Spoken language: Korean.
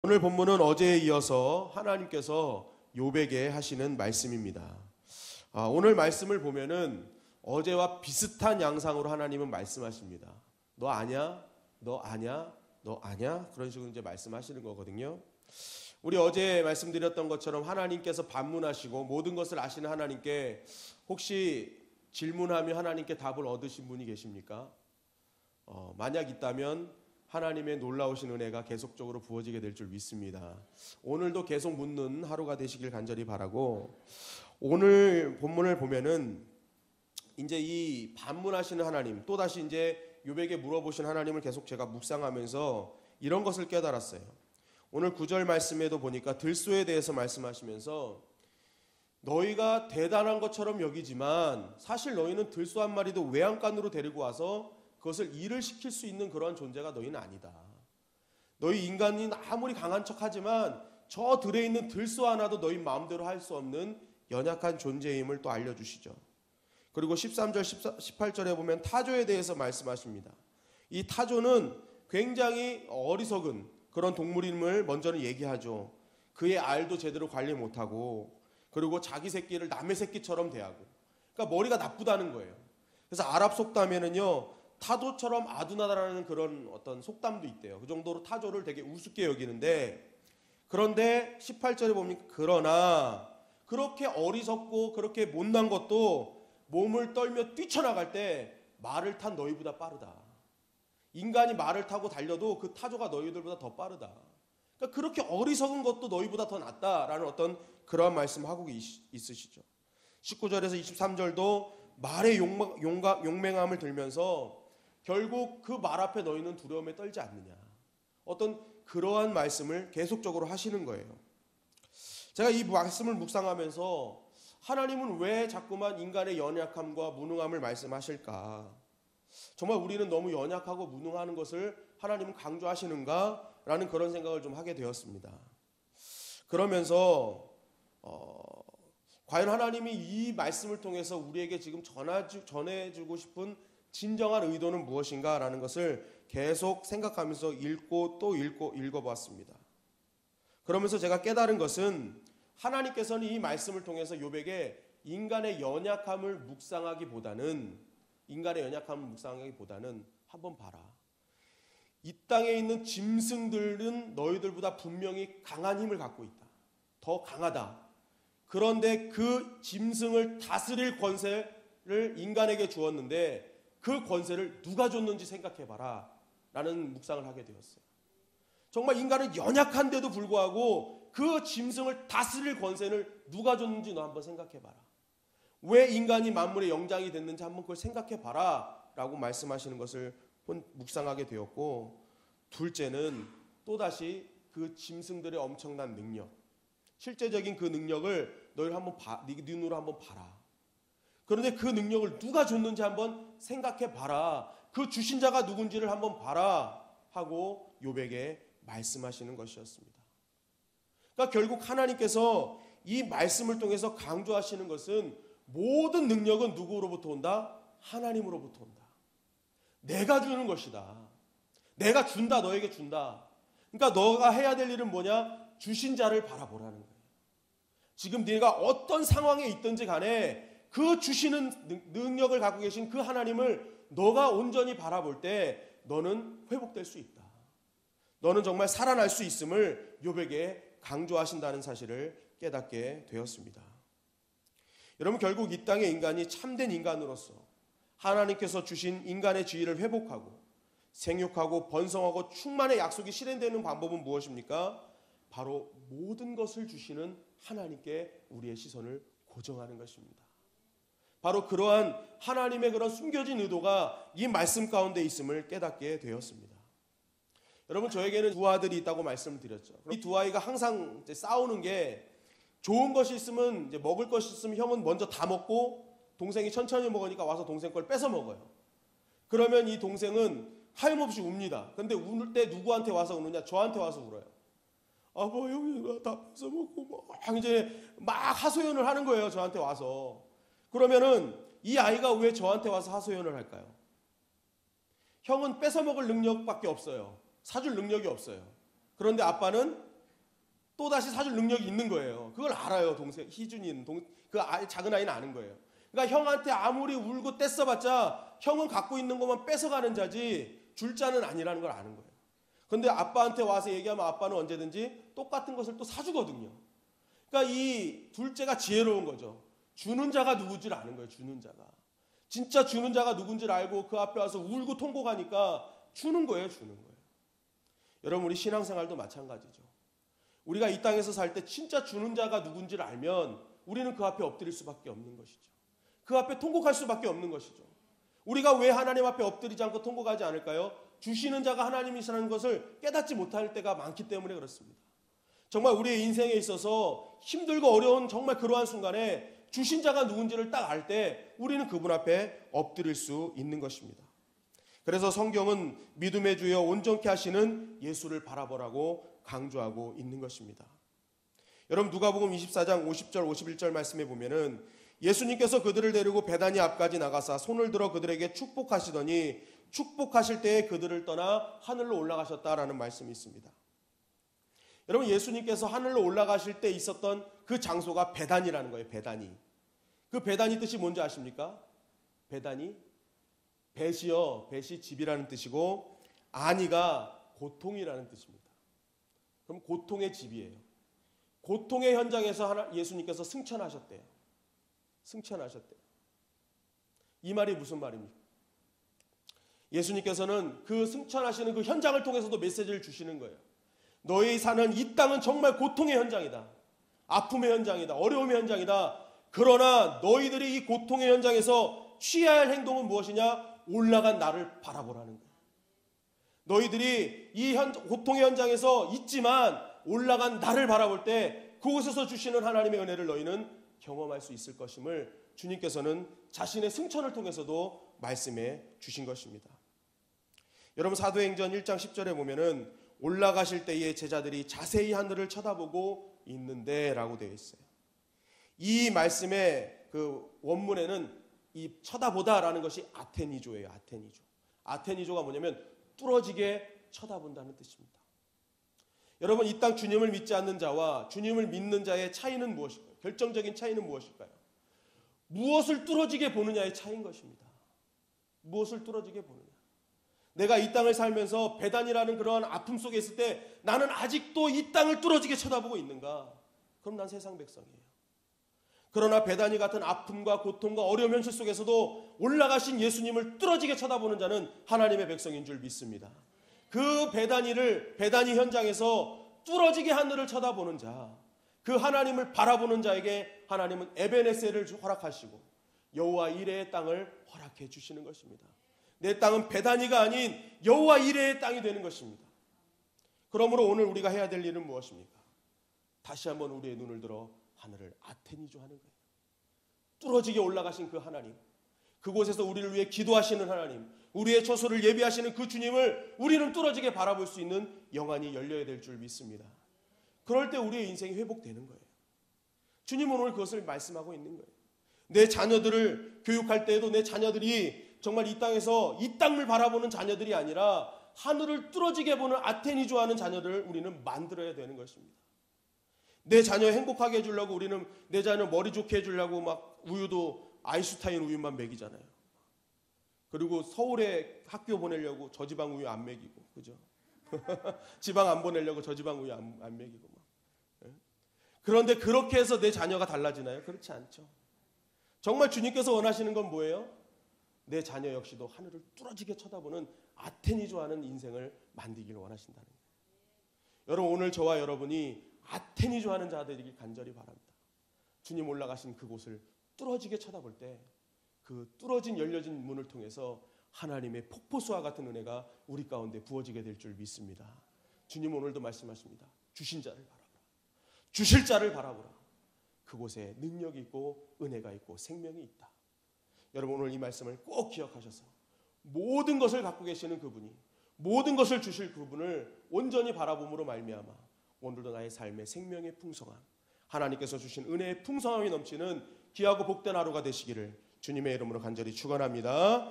오늘 본문은 어제에 이어서 하나님께서 욥에게 하시는 말씀입니다. 오늘 말씀을 보면은 어제와 비슷한 양상으로 하나님은 말씀하십니다. 너 아냐? 너 아냐? 너 아냐? 그런 식으로 이제 말씀하시는 거거든요. 우리 어제 말씀드렸던 것처럼 하나님께서 반문하시고 모든 것을 아시는 하나님께 혹시 질문하며 하나님께 답을 얻으신 분이 계십니까? 만약 있다면 하나님의 놀라우신 은혜가 계속적으로 부어지게 될 줄 믿습니다. 오늘도 계속 묻는 하루가 되시길 간절히 바라고, 오늘 본문을 보면은 이제 이 반문하시는 하나님, 또다시 이제 욥에게 물어보신 하나님을 계속 제가 묵상하면서 이런 것을 깨달았어요. 오늘 9절 말씀에도 보니까 들소에 대해서 말씀하시면서 너희가 대단한 것처럼 여기지만 사실 너희는 들소 한 마리도 외양간으로 데리고 와서 그것을 일을 시킬 수 있는 그러한 존재가 너희는 아니다. 너희 인간이 아무리 강한 척하지만 저 들에 있는 들소 하나도 너희 마음대로 할 수 없는 연약한 존재임을 또 알려주시죠. 그리고 13절, 18절에 보면 타조에 대해서 말씀하십니다. 이 타조는 굉장히 어리석은 그런 동물임을 먼저는 얘기하죠. 그의 알도 제대로 관리 못하고, 그리고 자기 새끼를 남의 새끼처럼 대하고, 그러니까 머리가 나쁘다는 거예요. 그래서 아랍 속담에는요, 타조처럼 아둔하다라는 그런 어떤 속담도 있대요. 그 정도로 타조를 되게 우습게 여기는데, 그런데 18절에 보면 그러나 그렇게 어리석고 그렇게 못난 것도 몸을 떨며 뛰쳐나갈 때 말을 탄 너희보다 빠르다. 인간이 말을 타고 달려도 그 타조가 너희들보다 더 빠르다. 그러니까 그렇게 어리석은 것도 너희보다 더 낫다라는 어떤 그러한 말씀하고 있으시죠. 19절에서 23절도 말의 용맹함을 들면서 결국 그 말 앞에 너희는 두려움에 떨지 않느냐, 어떤 그러한 말씀을 계속적으로 하시는 거예요. 제가 이 말씀을 묵상하면서 하나님은 왜 자꾸만 인간의 연약함과 무능함을 말씀하실까? 정말 우리는 너무 연약하고 무능하는 것을 하나님은 강조하시는가? 라는 그런 생각을 좀 하게 되었습니다. 그러면서 과연 하나님이 이 말씀을 통해서 우리에게 지금 전해주고 싶은 진정한 의도는 무엇인가? 라는 것을 계속 생각하면서 읽고 또 읽어보았습니다. 그러면서 제가 깨달은 것은 하나님께서는 이 말씀을 통해서 욥에게 인간의 연약함을 묵상하기보다는 한번 봐라. 이 땅에 있는 짐승들은 너희들보다 분명히 강한 힘을 갖고 있다. 더 강하다. 그런데 그 짐승을 다스릴 권세를 인간에게 주었는데 그 권세를 누가 줬는지 생각해봐라 라는 묵상을 하게 되었어요. 정말 인간은 연약한데도 불구하고 그 짐승을 다스릴 권세를 누가 줬는지 너 한번 생각해봐라. 왜 인간이 만물의 영장이 됐는지 한번 그걸 생각해봐라 라고 말씀하시는 것을 묵상하게 되었고, 둘째는 또다시 그 짐승들의 엄청난 능력, 실제적인 그 능력을 너희 네 눈으로 한번 봐라. 그런데 그 능력을 누가 줬는지 한번 생각해 봐라. 그 주신 자가 누군지를 한번 봐라 하고 욥에게 말씀하시는 것이었습니다. 그러니까 결국 하나님께서 이 말씀을 통해서 강조하시는 것은 모든 능력은 누구로부터 온다? 하나님으로부터 온다. 내가 주는 것이다. 내가 준다. 너에게 준다. 그러니까 너가 해야 될 일은 뭐냐? 주신 자를 바라보라는 거예요. 지금 네가 어떤 상황에 있든지 간에 그 주시는 능력을 갖고 계신 그 하나님을 너가 온전히 바라볼 때 너는 회복될 수 있다. 너는 정말 살아날 수 있음을 욥에게 강조하신다는 사실을 깨닫게 되었습니다. 여러분, 결국 이 땅의 인간이 참된 인간으로서 하나님께서 주신 인간의 지위를 회복하고 생육하고 번성하고 충만의 약속이 실현되는 방법은 무엇입니까? 바로 모든 것을 주시는 하나님께 우리의 시선을 고정하는 것입니다. 바로 그러한 하나님의 그런 숨겨진 의도가 이 말씀 가운데 있음을 깨닫게 되었습니다. 여러분, 저에게는 두 아들이 있다고 말씀을 드렸죠. 이 두 아이가 항상 이제 싸우는 게, 좋은 것이 있으면, 이제 먹을 것이 있으면 형은 먼저 다 먹고 동생이 천천히 먹으니까 와서 동생 걸 뺏어 먹어요. 그러면 이 동생은 하염없이 웁니다. 근데 울 때 누구한테 와서 우느냐? 저한테 와서 울어요. 아빠, 형이 다 뺏어 먹고 막 하소연을 하는 거예요. 저한테 와서. 그러면은 이 아이가 왜 저한테 와서 하소연을 할까요? 형은 뺏어 먹을 능력밖에 없어요. 사줄 능력이 없어요. 그런데 아빠는 또다시 사줄 능력이 있는 거예요. 그걸 알아요. 동생 희준이는 작은 아이는 아는 거예요. 그러니까 형한테 아무리 울고 떼써봤자 형은 갖고 있는 것만 뺏어가는 자지 줄 자는 아니라는 걸 아는 거예요. 그런데 아빠한테 와서 얘기하면 아빠는 언제든지 똑같은 것을 또 사주거든요. 그러니까 이 둘째가 지혜로운 거죠. 주는 자가 누군지를 아는 거예요. 주는 자가. 진짜 주는 자가 누군지를 알고 그 앞에 와서 울고 통곡하니까 주는 거예요. 주는 거예요. 여러분 우리 신앙생활도 마찬가지죠. 우리가 이 땅에서 살 때 진짜 주는 자가 누군지를 알면 우리는 그 앞에 엎드릴 수밖에 없는 것이죠. 그 앞에 통곡할 수밖에 없는 것이죠. 우리가 왜 하나님 앞에 엎드리지 않고 통곡하지 않을까요? 주시는 자가 하나님이시라는 것을 깨닫지 못할 때가 많기 때문에 그렇습니다. 정말 우리의 인생에 있어서 힘들고 어려운 정말 그러한 순간에 주신 자가 누군지를 딱 알 때 우리는 그분 앞에 엎드릴 수 있는 것입니다. 그래서 성경은 믿음의 주여 온전케 하시는 예수를 바라보라고 강조하고 있는 것입니다. 여러분 누가복음 24장 50절 51절 말씀에 보면은 예수님께서 그들을 데리고 베다니 앞까지 나가사 손을 들어 그들에게 축복하시더니 축복하실 때에 그들을 떠나 하늘로 올라가셨다라는 말씀이 있습니다. 여러분 예수님께서 하늘로 올라가실 때 있었던 그 장소가 베단이라는 거예요. 베다니. 그 베다니 뜻이 뭔지 아십니까? 베다니 벳이요. 벳이 집이라는 뜻이고 아니가 고통이라는 뜻입니다. 그럼 고통의 집이에요. 고통의 현장에서 예수님께서 승천하셨대요. 승천하셨대요. 이 말이 무슨 말입니까? 예수님께서는 그 승천하시는 그 현장을 통해서도 메시지를 주시는 거예요. 너희 사는 이 땅은 정말 고통의 현장이다. 아픔의 현장이다. 어려움의 현장이다. 그러나 너희들이 이 고통의 현장에서 취해야 할 행동은 무엇이냐? 올라간 나를 바라보라는 거예요. 너희들이 이 고통의 현장에서 있지만 올라간 나를 바라볼 때 그곳에서 주시는 하나님의 은혜를 너희는 경험할 수 있을 것임을 주님께서는 자신의 승천을 통해서도 말씀해 주신 것입니다. 여러분 사도행전 1장 10절에 보면은 올라가실 때에 제자들이 자세히 하늘을 쳐다보고 있는데 라고 되어 있어요. 이 말씀의 그 원문에는 이 쳐다보다라는 것이 아테니조예요. 아테니조. 아테니조가 뭐냐면 뚫어지게 쳐다본다는 뜻입니다. 여러분 이 땅 주님을 믿지 않는 자와 주님을 믿는 자의 차이는 무엇일까요? 결정적인 차이는 무엇일까요? 무엇을 뚫어지게 보느냐의 차이인 것입니다. 무엇을 뚫어지게 보느냐. 내가 이 땅을 살면서 배단이라는 그러한 아픔 속에 있을 때 나는 아직도 이 땅을 뚫어지게 쳐다보고 있는가? 그럼 난 세상 백성이에요. 그러나 배단이 같은 아픔과 고통과 어려움 현실 속에서도 올라가신 예수님을 뚫어지게 쳐다보는 자는 하나님의 백성인 줄 믿습니다. 그 배단이 현장에서 뚫어지게 하늘을 쳐다보는 자, 그 하나님을 바라보는 자에게 하나님은 에베네셀을 허락하시고 여호와 이레의 땅을 허락해 주시는 것입니다. 내 땅은 배단이가 아닌 여호와 이레의 땅이 되는 것입니다. 그러므로 오늘 우리가 해야 될 일은 무엇입니까? 다시 한번 우리의 눈을 들어 하늘을 아테니조 하는 거예요. 뚫어지게 올라가신 그 하나님, 그곳에서 우리를 위해 기도하시는 하나님, 우리의 처소를 예비하시는 그 주님을 우리는 뚫어지게 바라볼 수 있는 영안이 열려야 될 줄 믿습니다. 그럴 때 우리의 인생이 회복되는 거예요. 주님은 오늘 그것을 말씀하고 있는 거예요. 내 자녀들을 교육할 때에도 내 자녀들이 정말 이 땅에서 이 땅을 바라보는 자녀들이 아니라 하늘을 뚫어지게 보는 아테니조 하는 자녀들을 우리는 만들어야 되는 것입니다. 내 자녀 행복하게 해주려고 우리는 내 자녀 머리 좋게 해주려고 막 우유도 아인슈타인 우유만 먹이잖아요. 그리고 서울에 학교 보내려고 저지방 우유 안 먹이고, 그죠? 지방 안 보내려고 저지방 우유 안 먹이고 막. 그런데 그렇게 해서 내 자녀가 달라지나요? 그렇지 않죠. 정말 주님께서 원하시는 건 뭐예요? 내 자녀 역시도 하늘을 뚫어지게 쳐다보는 아테니조 하는 인생을 만들기를 원하신다는 거예요. 여러분 오늘 저와 여러분이 아테니조 하는 자들이길 간절히 바랍니다. 주님 올라가신 그곳을 뚫어지게 쳐다볼 때 그 뚫어진 열려진 문을 통해서 하나님의 폭포수와 같은 은혜가 우리 가운데 부어지게 될 줄 믿습니다. 주님 오늘도 말씀하십니다. 주신 자를 바라보라. 주실 자를 바라보라. 그곳에 능력이 있고 은혜가 있고 생명이 있다. 여러분 오늘 이 말씀을 꼭 기억하셔서 모든 것을 갖고 계시는 그분이 모든 것을 주실 그분을 온전히 바라봄으로 말미암아 오늘도 나의 삶의 생명의 풍성함, 하나님께서 주신 은혜의 풍성함이 넘치는 귀하고 복된 하루가 되시기를 주님의 이름으로 간절히 축원합니다.